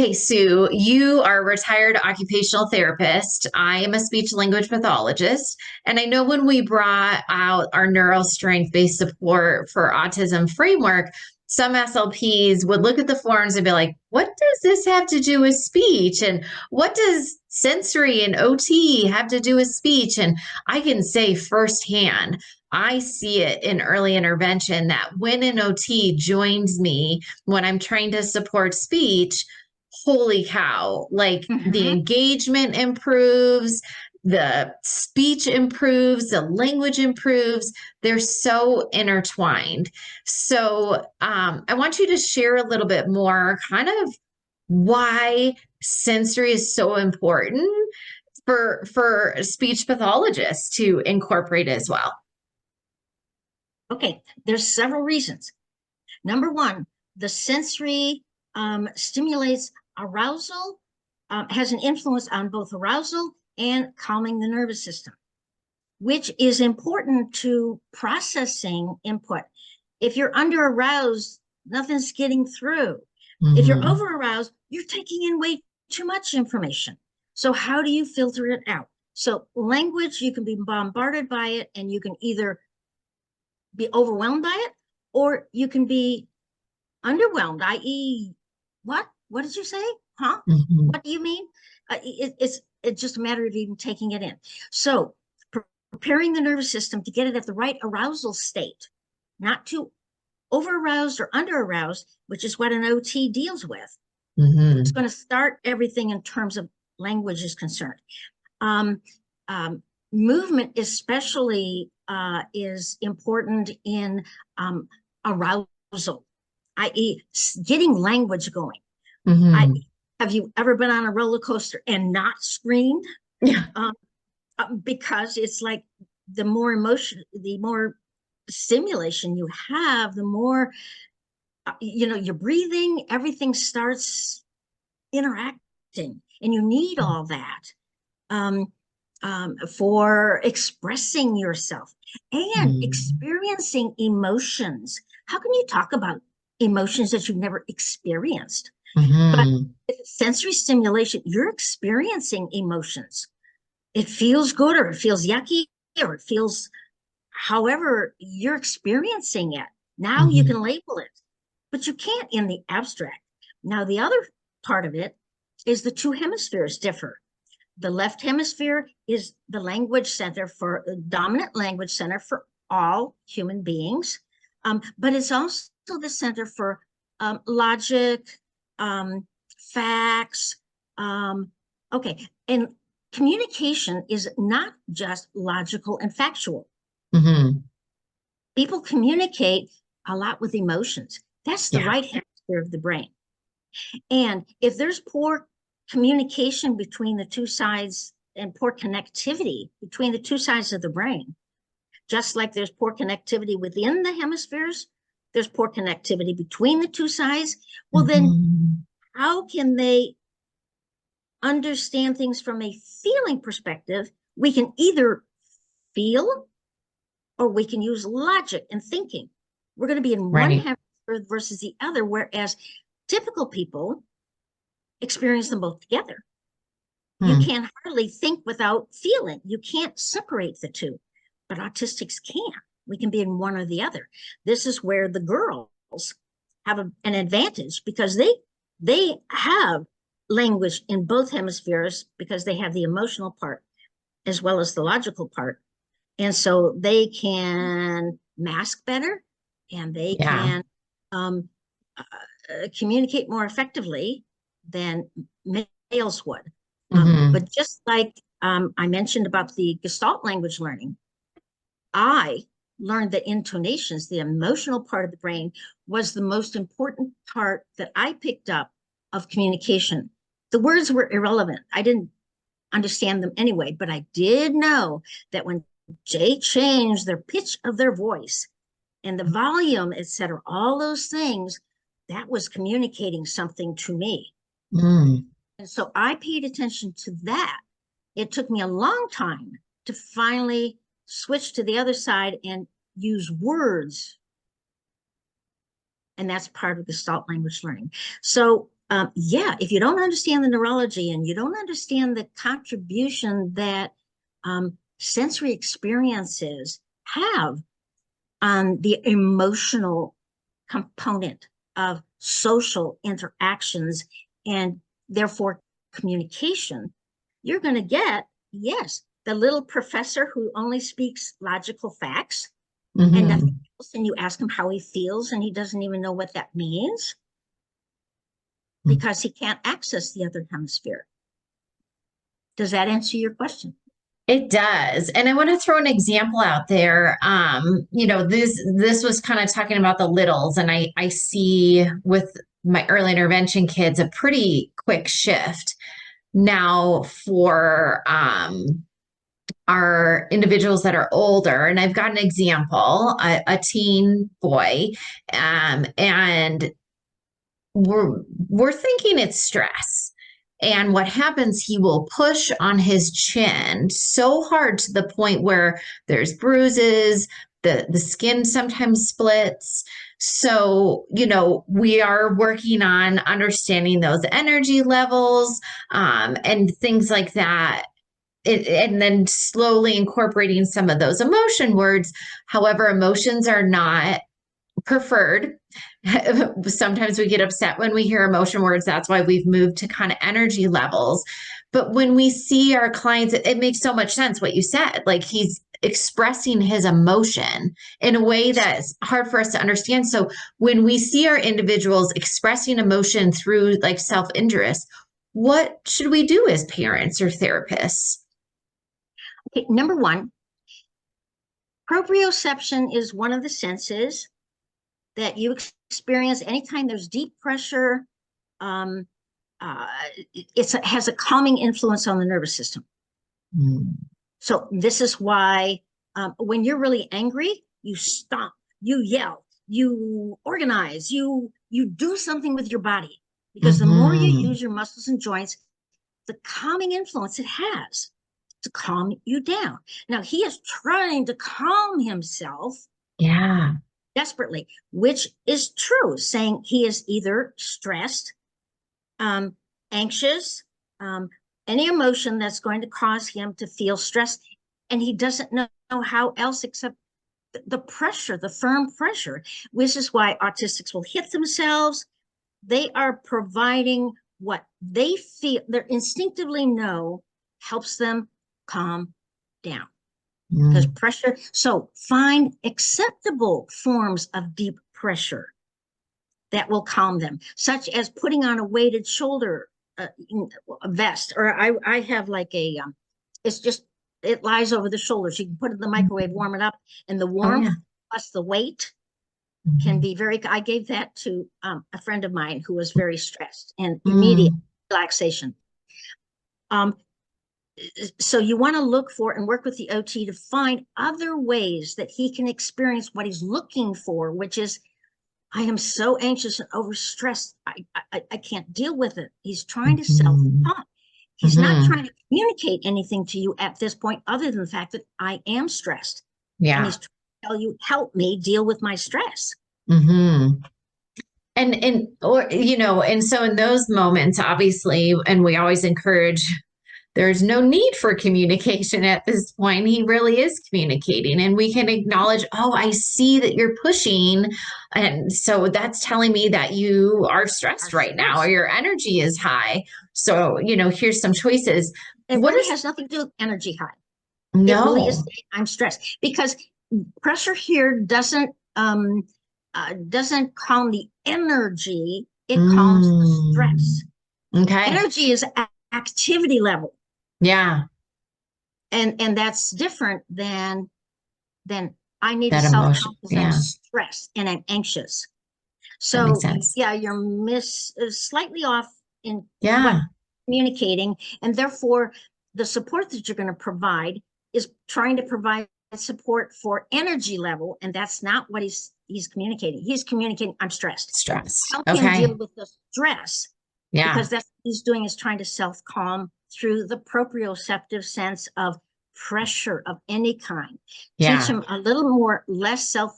Okay, Sue, you are a retired occupational therapist. I am a speech language pathologist. And I know when we brought out our neural strength based support for autism framework, some SLPs would look at the forms and be like, what does this have to do with speech? And what does sensory and OT have to do with speech? And I can say firsthand, I see it in early intervention that when an OT joins me when I'm trying to support speech, holy cow, like the Hmm. engagement improves, the speech improves, the language improves. They're so intertwined. So I want you to share a little bit more kind of why sensory is so important for speech pathologists to incorporate as well. Okay, there's several reasons. Number one, the sensory stimulates arousal, has an influence on both arousal and calming the nervous system, which is important to processing input. If you're under aroused, nothing's getting through. If you're Mhm. over aroused, you're taking in way too much information. So how do you filter it out? So language, you can be bombarded by it, and you can either be overwhelmed by it, or you can be underwhelmed, i.e., what did you say? Huh? Mhm. What do you mean? It's just a matter of even taking it in. So preparing the nervous system to get it at the right arousal state, not too over aroused or under aroused, which is what an OT deals with. It's Mhm. going to start everything in terms of language is concerned. Um, Movement especially is important in arousal, i.e., getting language going. I Mhm. Have you ever been on a roller coaster and not screamed? Yeah. Um, because it's like the more emotion, the more stimulation you have, the more your breathing, everything starts interacting, and you need all that. Um, for expressing yourself and Mhm. experiencing emotions. How can you talk about emotions that you've never experienced? But Mhm. sensory stimulation, you're experiencing emotions. It feels good or it feels yucky or it feels however you're experiencing it. Now you Mhm. can label it, but you can't in the abstract. Now, the other part of it is the two hemispheres differ. The left hemisphere is the language center for dominant language center for all human beings, but it's also the center for logic, um, facts. Um, okay, and communication is not just logical and factual. Mhm. People communicate a lot with emotions. That's the Yeah. right hemisphere of the brain. And if there's poor communication between the two sides and poor connectivity between the two sides of the brain, just like there's poor connectivity within the hemispheres, there's poor connectivity between the two sides. Well, then Mhm. how can they understand things from a feeling perspective? We can either feel or we can use logic and thinking. We're going to be in one Right. hemisphere versus the other, whereas typical people experience them both together. You Hmm. can hardly think without feeling. You can't separate the two, but autistics can. We can be in one or the other. This is where the girls have an advantage because they have language in both hemispheres because they have the emotional part as well as the logical part, and so they can mask better, and they Yeah. can um, communicate more effectively than males would. Mhm. But just like I mentioned about the Gestalt language learning, I learned that intonations, the emotional part of the brain, was the most important part that I picked up of communication. The words were irrelevant. I didn't understand them anyway, but I did know that when they changed their pitch of their voice and the volume, etc., all those things, that was communicating something to me. Mm. And so I paid attention to that. It took me a long time to finally switch to the other side and use words. And that's part of Gestalt language learning. So Yeah, if you don't understand the neurology and you don't understand the contribution that sensory experiences have on the emotional component of social interactions and therefore communication, you're going to get, yes, the little professor who only speaks logical facts and nothing Mm-hmm. else, and you ask him how he feels and he doesn't even know what that means because he can't access the other hemisphere. Does that answer your question? It does. And I want to throw an example out there. This was kind of talking about the littles, and I see with my early intervention kids a pretty quick shift now for our individuals that are older. And I've got an example, a teen boy, and we're thinking it's stress. And what happens, he will push on his chin so hard to the point where there's bruises, the skin sometimes splits. So, we are working on understanding those energy levels, and things like that. And then slowly incorporating some of those emotion words. However, emotions are not preferred. Sometimes we get upset when we hear emotion words. That's why we've moved to kind of energy levels. But when we see our clients, it makes so much sense what you said. Like, he's expressing his emotion in a way that's hard for us to understand. So when we see our individuals expressing emotion through like self-interest, what should we do as parents or therapists? Okay, number one, proprioception is one of the senses that you experience anytime there's deep pressure. Um, it has a calming influence on the nervous system. Mm. So this is why when you're really angry, you stomp, you yell, you organize, you do something with your body, because the more you Mm-hmm. use your muscles and joints, the calming influence it has to calm you down. Now he is trying to calm himself Yeah. desperately, which is true, saying he is either stressed, um, anxious, um, any emotion that's going to cause him to feel stressed. And he doesn't know how else except the pressure, the firm pressure, which is why autistics will hit themselves. They are providing what they feel, they instinctively know helps them calm down. Because Mm. pressure, so find acceptable forms of deep pressure that will calm them, such as putting on a weighted shoulder a vest, or I have like it's just, it lies over the shoulders. You can put it in the microwave, warm it up, and the Oh, yeah. warmth plus the weight can Mhm. be very. I gave that to a friend of mine who was very stressed, and immediate Mm. relaxation. Um, so you want to look for and work with the OT to find other ways that he can experience what he's looking for, which is, I am so anxious and overstressed. I can't deal with it. He's trying to Mhm. self-talk. He's not Mhm. trying to communicate anything to you at this point other than the fact that I am stressed. And Yeah. he's trying to tell you, help me deal with my stress. Mhm. And so in those moments, obviously, and we always encourage, there's no need for communication at this point. He really is communicating, and we can acknowledge, oh, I see that you're pushing. And so that's telling me that you are Our stressed right now, or stress. your energy is high. So, here's some choices. It What really is has nothing to do with energy high. It really is, no? I'm stressed, because pressure here doesn't calm the energy, it calms the stress. Mm. Okay. Energy is activity level, Yeah. and that's different than I need to That self-calm emotion. because I'm Yeah. stressed and I'm anxious. That makes So sense. yeah, you're slightly off in what Yeah. communicating, and therefore the support that you're going to provide is trying to provide support for energy level, and that's not what he's communicating. He's communicating, I'm stressed. Stressed. Help him Okay. deal with the stress, Yeah. because that's what he's doing, is trying to self-calm through the proprioceptive sense of pressure of any kind. Teach Yeah. him a little more less self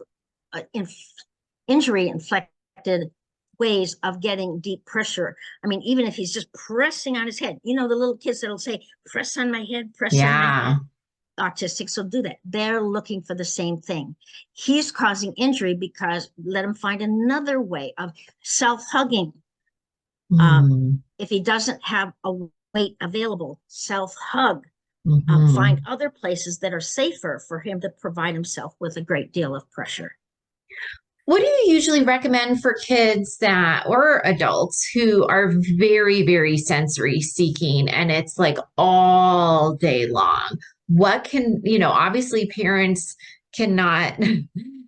uh, inf- injury inflicted ways of getting deep pressure. I mean, even if he's just pressing on his head, the little kids that'll say, press on my head, press on my head. Yeah. Autistics will do that. They're looking for the same thing. He's causing injury because let him find another way of self-hugging. Mm. If he doesn't have a weight available, self-hug. Find Mhm. other places that are safer for him to provide himself with a great deal of pressure. What do you usually recommend for kids that or adults who are very, very sensory seeking and it's like all day long? What can, obviously parents cannot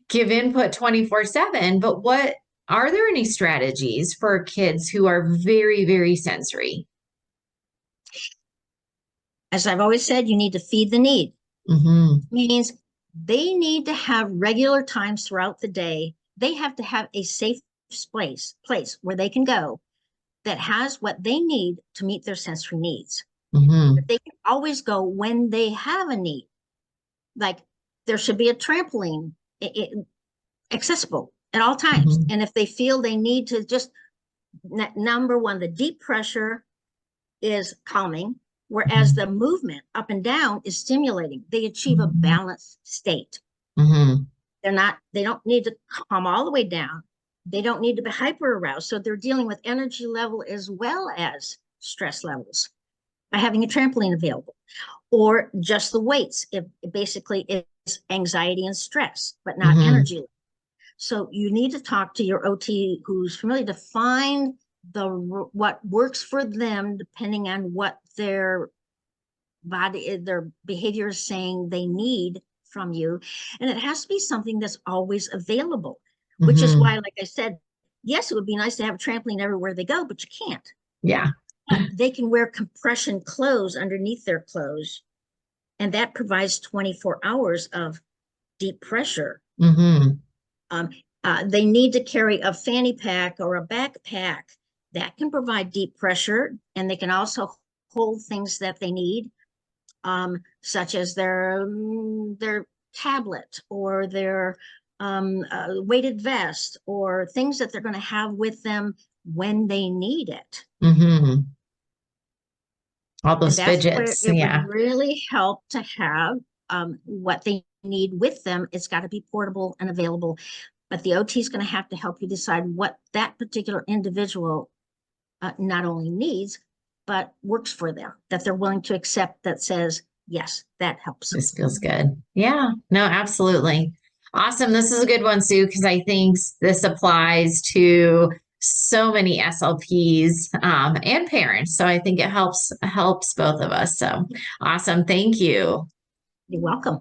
give input 24/7, but what are there any strategies for kids who are very, very sensory? As I've always said, you need to feed the need. Mm-hmm. Means they need to have regular times throughout the day. They have to have a safe place where they can go that has what they need to meet their sensory needs. But Mm-hmm. they can always go when they have a need. Like there should be a trampoline accessible at all times. Mm-hmm. And if they feel they need to just number one, the deep pressure is calming, whereas the movement up and down is stimulating. They achieve a Mm-hmm. balanced state. Mm-hmm. They don't need to calm all the way down. They don't need to be hyper aroused. So they're dealing with energy level as well as stress levels by having a trampoline available or just the weights. It basically is anxiety and stress, but not Mm-hmm. energy. So you need to talk to your OT who's familiar to find what works for them depending on what their their behavior is saying they need from you. And it has to be something that's always available, which is Mm-hmm. why, like I said, yes, it would be nice to have a trampoline everywhere they go, but you can't. Yeah. But they can wear compression clothes underneath their clothes, and that provides 24 hours of deep pressure. Mm-hmm. Um, they need to carry a fanny pack or a backpack that can provide deep pressure, and they can also hold things that they need, such as their tablet or their weighted vest or things that they're going to have with them when they need it. Mm-hmm. All And those that's where fidgets. it would Yeah. really help to have what they need with them. It's got to be portable and available. But the OT is going to have to help you decide what that particular individual not only needs, but works for them, that they're willing to accept that says, yes, that helps. This feels good. Yeah, no, absolutely. Awesome. This is a good one, Sue, because I think this applies to so many SLPs and parents. So I think it helps both of us. So awesome. Thank you. You're welcome.